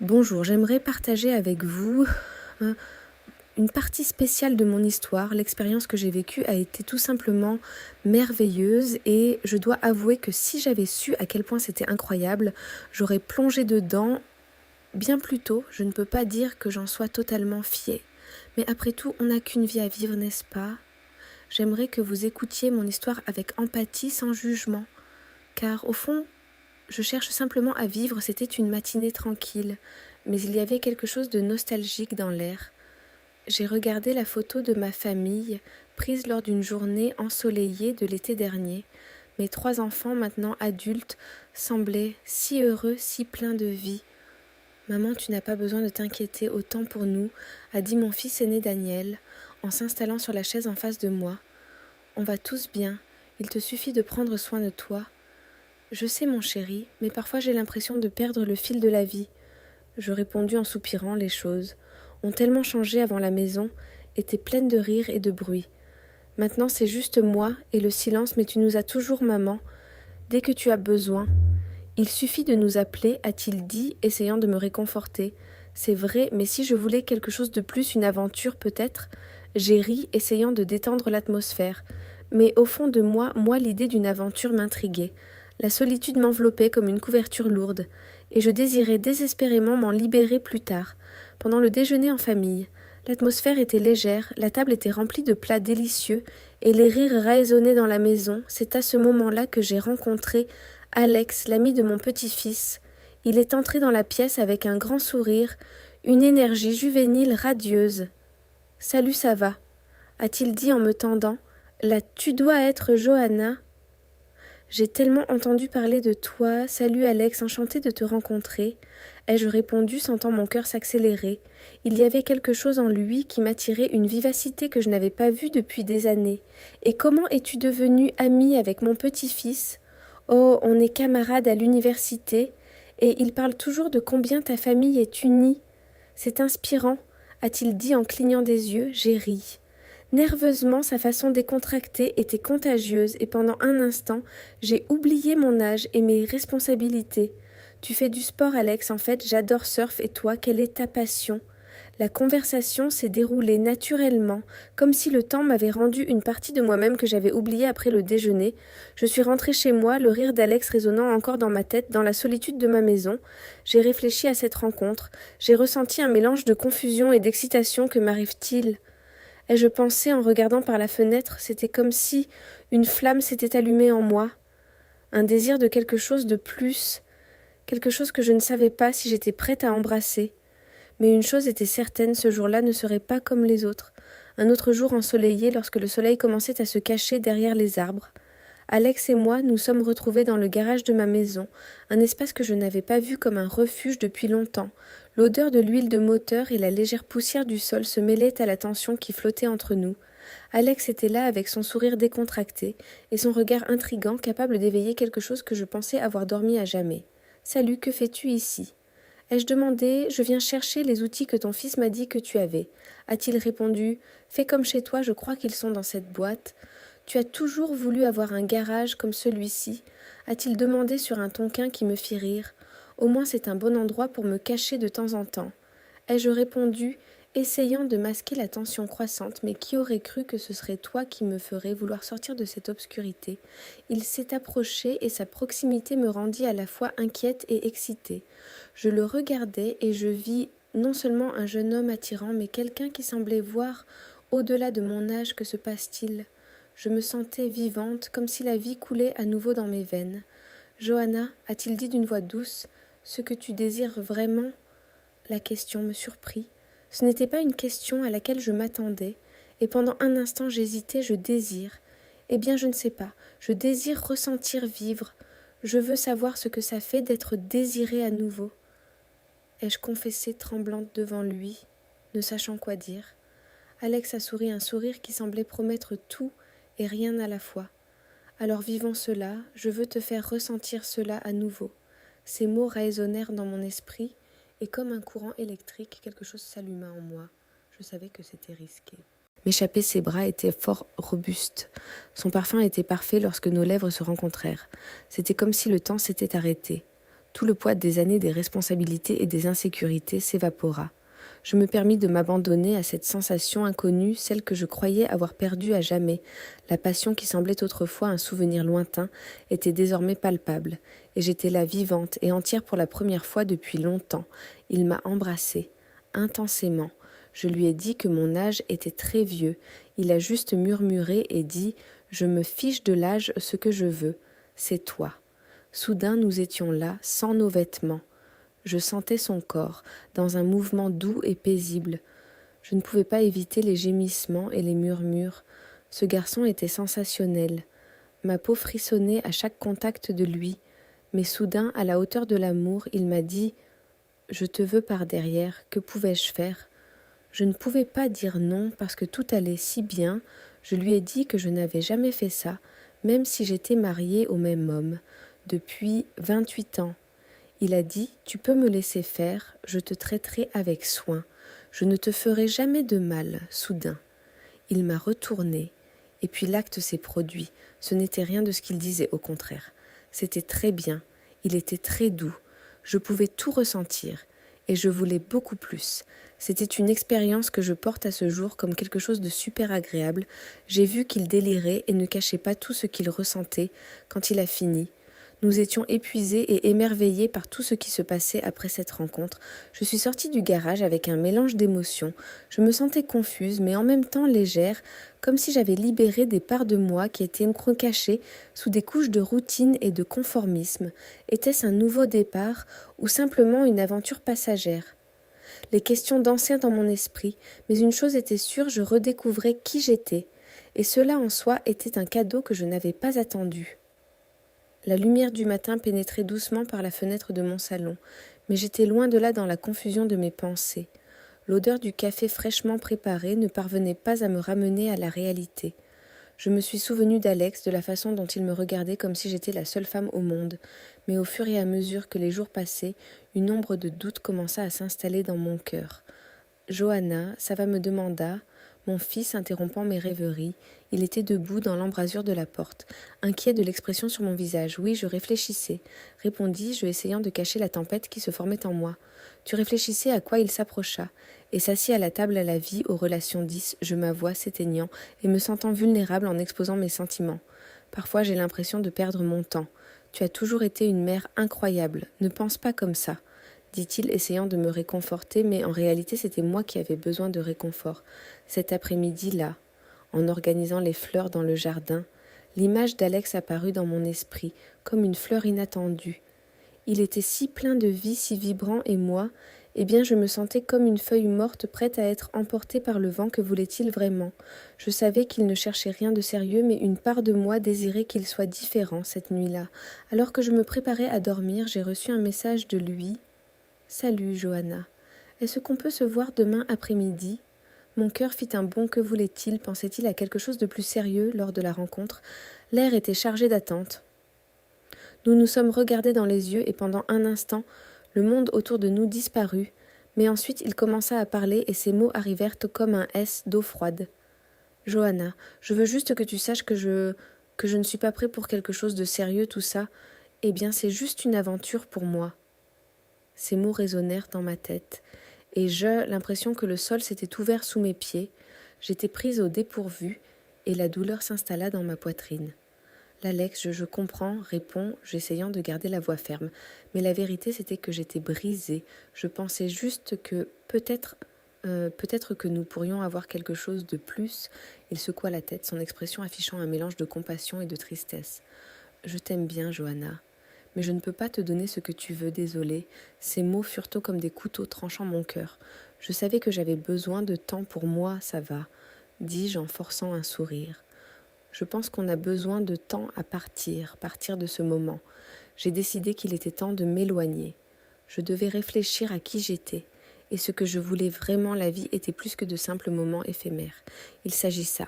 Bonjour, j'aimerais partager avec vous euh, une partie spéciale de mon histoire. L'expérience que j'ai vécue a été tout simplement merveilleuse et je dois avouer que si j'avais su à quel point c'était incroyable, j'aurais plongé dedans bien plus tôt. Je ne peux pas dire que j'en sois totalement fière. Mais après tout, on n'a qu'une vie à vivre, n'est-ce pas? J'aimerais que vous écoutiez mon histoire avec empathie, sans jugement. Car au fond, je cherche simplement à vivre, c'était une matinée tranquille, mais il y avait quelque chose de nostalgique dans l'air. J'ai regardé la photo de ma famille, prise lors d'une journée ensoleillée de l'été dernier. Mes 3 enfants, maintenant adultes, semblaient si heureux, si pleins de vie. Maman, tu n'as pas besoin de t'inquiéter autant pour nous, a dit mon fils aîné Daniel, en s'installant sur la chaise en face de moi. On va tous bien, il te suffit de prendre soin de toi. Je sais, mon chéri, mais parfois j'ai l'impression de perdre le fil de la vie. Je répondis en soupirant, les choses ont tellement changé avant la maison, étaient pleines de rires et de bruit. Maintenant c'est juste moi et le silence, mais tu nous as toujours, maman. Dès que tu as besoin. Il suffit de nous appeler, a-t-il dit, essayant de me réconforter. C'est vrai, mais si je voulais quelque chose de plus, une aventure peut-être. J'ai ri, essayant de détendre l'atmosphère. Mais au fond de moi, l'idée d'une aventure m'intriguait. La solitude m'enveloppait comme une couverture lourde, et je désirais désespérément m'en libérer plus tard, pendant le déjeuner en famille. L'atmosphère était légère, la table était remplie de plats délicieux, et les rires résonnaient dans la maison. C'est à ce moment-là que j'ai rencontré Alex, l'ami de mon petit-fils. Il est entré dans la pièce avec un grand sourire, une énergie juvénile radieuse. « Salut, ça va ?» a-t-il dit en me tendant. « Là, tu dois être Johanna. » J'ai tellement entendu parler de toi. Salut Alex, enchantée de te rencontrer. Ai-je répondu, sentant mon cœur s'accélérer. Il y avait quelque chose en lui qui m'attirait, une vivacité que je n'avais pas vue depuis des années. Et comment es-tu devenue amie avec mon petit-fils? Oh, on est camarades à l'université, et il parle toujours de combien ta famille est unie. C'est inspirant, a-t-il dit en clignant des yeux. J'ai ri. Nerveusement, sa façon décontractée était contagieuse et pendant un instant, j'ai oublié mon âge et mes responsabilités. Tu fais du sport, Alex, en fait, j'adore surf et toi, quelle est ta passion? La conversation s'est déroulée naturellement, comme si le temps m'avait rendu une partie de moi-même que j'avais oubliée après le déjeuner. Je suis rentrée chez moi, le rire d'Alex résonnant encore dans ma tête, dans la solitude de ma maison. J'ai réfléchi à cette rencontre. J'ai ressenti un mélange de confusion et d'excitation. Que m'arrive-t-il? Ai-je pensé en regardant par la fenêtre, c'était comme si une flamme s'était allumée en moi, un désir de quelque chose de plus, quelque chose que je ne savais pas si j'étais prête à embrasser. Mais une chose était certaine, ce jour-là ne serait pas comme les autres. Un autre jour ensoleillé lorsque le soleil commençait à se cacher derrière les arbres. Alex et moi nous sommes retrouvés dans le garage de ma maison, un espace que je n'avais pas vu comme un refuge depuis longtemps. L'odeur de l'huile de moteur et la légère poussière du sol se mêlaient à la tension qui flottait entre nous. Alex était là avec son sourire décontracté et son regard intrigant capable d'éveiller quelque chose que je pensais avoir dormi à jamais. « Salut, que fais-tu ici ?» Ai-je demandé. « Je viens chercher les outils que ton fils m'a dit que tu avais. » A-t-il répondu. « Fais comme chez toi, je crois qu'ils sont dans cette boîte. » Tu as toujours voulu avoir un garage comme celui-ci, a-t-il demandé sur un tonquin qui me fit rire. Au moins c'est un bon endroit pour me cacher de temps en temps. Ai-je répondu, essayant de masquer la tension croissante, mais qui aurait cru que ce serait toi qui me ferais vouloir sortir de cette obscurité? Il s'est approché et sa proximité me rendit à la fois inquiète et excitée. Je le regardais et je vis non seulement un jeune homme attirant, mais quelqu'un qui semblait voir au-delà de mon âge. Que se passe-t-il? Je me sentais vivante, comme si la vie coulait à nouveau dans mes veines. « Johanna, a-t-il dit d'une voix douce, ce que tu désires vraiment ?» La question me surprit. Ce n'était pas une question à laquelle je m'attendais, et pendant un instant j'hésitais. Je désire. Eh bien, je ne sais pas. Je désire ressentir vivre. Je veux savoir ce que ça fait d'être désirée à nouveau. Ai-je confessé tremblante devant lui, ne sachant quoi dire? Alex a souri, un sourire qui semblait promettre tout et rien à la fois. Alors vivons cela, je veux te faire ressentir cela à nouveau. Ces mots résonnèrent dans mon esprit, et comme un courant électrique, quelque chose s'alluma en moi. Je savais que c'était risqué. M'échapper, ses bras étaient fort robustes. Son parfum était parfait lorsque nos lèvres se rencontrèrent. C'était comme si le temps s'était arrêté. Tout le poids des années des responsabilités et des insécurités s'évapora. Je me permis de m'abandonner à cette sensation inconnue, celle que je croyais avoir perdue à jamais. La passion qui semblait autrefois un souvenir lointain était désormais palpable, et j'étais là vivante et entière pour la première fois depuis longtemps. Il m'a embrassée, intensément. Je lui ai dit que mon âge était très vieux. Il a juste murmuré et dit « Je me fiche de l'âge, ce que je veux. C'est toi. » Soudain nous étions là, sans nos vêtements. Je sentais son corps, dans un mouvement doux et paisible. Je ne pouvais pas éviter les gémissements et les murmures. Ce garçon était sensationnel. Ma peau frissonnait à chaque contact de lui. Mais soudain, à la hauteur de l'amour, il m'a dit « Je te veux par derrière, que pouvais-je faire ?» Je ne pouvais pas dire non parce que tout allait si bien. Je lui ai dit que je n'avais jamais fait ça, même si j'étais mariée au même homme, depuis 28 ans. Il a dit « Tu peux me laisser faire, je te traiterai avec soin. Je ne te ferai jamais de mal, soudain. » Il m'a retournée, et puis l'acte s'est produit. Ce n'était rien de ce qu'il disait, au contraire. C'était très bien, il était très doux. Je pouvais tout ressentir, et je voulais beaucoup plus. C'était une expérience que je porte à ce jour comme quelque chose de super agréable. J'ai vu qu'il délirait et ne cachait pas tout ce qu'il ressentait quand il a fini. Nous étions épuisés et émerveillés par tout ce qui se passait après cette rencontre. Je suis sortie du garage avec un mélange d'émotions. Je me sentais confuse, mais en même temps légère, comme si j'avais libéré des parts de moi qui étaient cachées sous des couches de routine et de conformisme. Était-ce un nouveau départ ou simplement une aventure passagère ? Les questions dansaient dans mon esprit, mais une chose était sûre, je redécouvrais qui j'étais. Et cela en soi était un cadeau que je n'avais pas attendu. La lumière du matin pénétrait doucement par la fenêtre de mon salon, mais j'étais loin de là dans la confusion de mes pensées. L'odeur du café fraîchement préparé ne parvenait pas à me ramener à la réalité. Je me suis souvenue d'Alex, de la façon dont il me regardait comme si j'étais la seule femme au monde, mais au fur et à mesure que les jours passaient, une ombre de doute commença à s'installer dans mon cœur. « Johanna, ça va me demanda. » Mon fils, interrompant mes rêveries, il était debout dans l'embrasure de la porte, inquiet de l'expression sur mon visage. « Oui, je réfléchissais, » répondis-je, essayant de cacher la tempête qui se formait en moi. Tu réfléchissais à quoi il s'approcha, et s'assit à la table à la vie, aux relations 10, je ma voix s'éteignant et me sentant vulnérable en exposant mes sentiments. Parfois j'ai l'impression de perdre mon temps. Tu as toujours été une mère incroyable, ne pense pas comme ça, dit-il, essayant de me réconforter, mais en réalité c'était moi qui avais besoin de réconfort. Cet après-midi-là, en organisant les fleurs dans le jardin, l'image d'Alex apparut dans mon esprit, comme une fleur inattendue. Il était si plein de vie, si vibrant, et moi, eh bien je me sentais comme une feuille morte prête à être emportée par le vent. Que voulait-il vraiment ? Je savais qu'il ne cherchait rien de sérieux, mais une part de moi désirait qu'il soit différent cette nuit-là. Alors que je me préparais à dormir, j'ai reçu un message de lui. « Salut, Johanna. Est-ce qu'on peut se voir demain après-midi ?» Mon cœur fit un bond. Que voulait-il ? Pensait-il à quelque chose de plus sérieux lors de la rencontre ? L'air était chargé d'attente. Nous nous sommes regardés dans les yeux et pendant un instant, le monde autour de nous disparut, mais ensuite il commença à parler et ses mots arrivèrent comme un S d'eau froide. « Johanna, je veux juste que tu saches que je ne suis pas prêt pour quelque chose de sérieux, tout ça. Eh bien, c'est juste une aventure pour moi. » Ces mots résonnèrent dans ma tête, et j'ai l'impression que le sol s'était ouvert sous mes pieds. J'étais prise au dépourvu, et la douleur s'installa dans ma poitrine. « L'Alex, je comprends, » répond, j'essayant de garder la voix ferme. Mais la vérité, c'était que j'étais brisée. Je pensais juste que peut-être que nous pourrions avoir quelque chose de plus. Il secoua la tête, son expression affichant un mélange de compassion et de tristesse. « Je t'aime bien, Johanna. Mais je ne peux pas te donner ce que tu veux, désolée. » Ces mots furent comme des couteaux tranchant mon cœur. Je savais que j'avais besoin de temps pour moi, ça va, dis-je en forçant un sourire. Je pense qu'on a besoin de temps à partir de ce moment. J'ai décidé qu'il était temps de m'éloigner. Je devais réfléchir à qui j'étais, et ce que je voulais vraiment. La vie était plus que de simples moments éphémères. Il s'agissait